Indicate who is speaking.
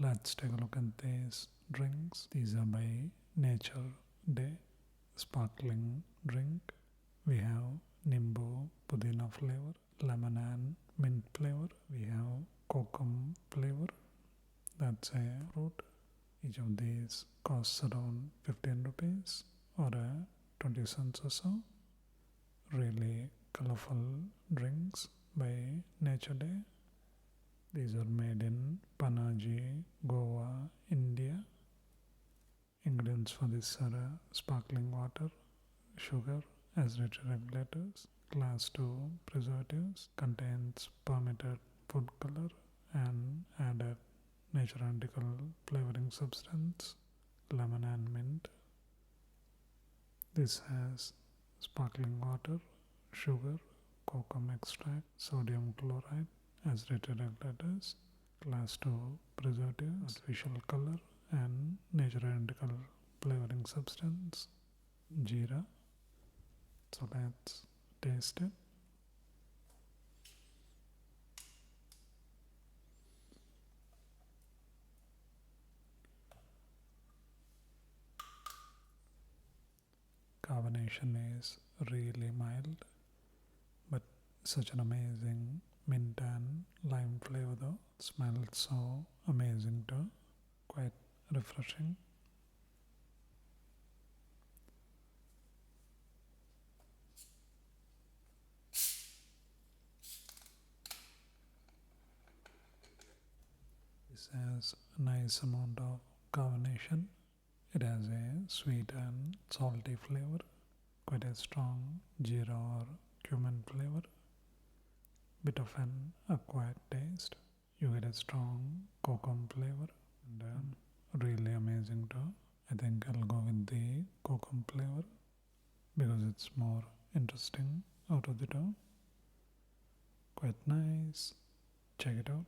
Speaker 1: Let's take a look at these drinks. These are by Nature Day sparkling drink. We have Nimbu Pudina flavor, lemon and mint flavor. We have Kokum flavor. That's a fruit. Each of these costs around 15 rupees or 20 cents or so. Really colorful drinks by Nature Day. These are made in Panaji, Goa, India. Ingredients for this are sparkling water, sugar, acidity regulators, class 2 preservatives, contains permitted food color and added nature identical flavoring substance, lemon and mint. This has sparkling water, sugar, kokum extract, sodium chloride, acidity regulators, class 2 preservatives, artificial color and nature identical flavoring substance, jeera. So let's taste it. Carbonation is really mild, but such an amazing mint and lime flavor though. It smells so amazing too, quite refreshing. This has a nice amount of carbonation. It has a sweet and salty flavor, quite a strong jeera or cumin flavor, bit of an acquired taste. You get a strong kokum flavor and really amazing too. I think I'll go with the kokum flavor because it's more interesting out of the two. Quite nice. Check it out.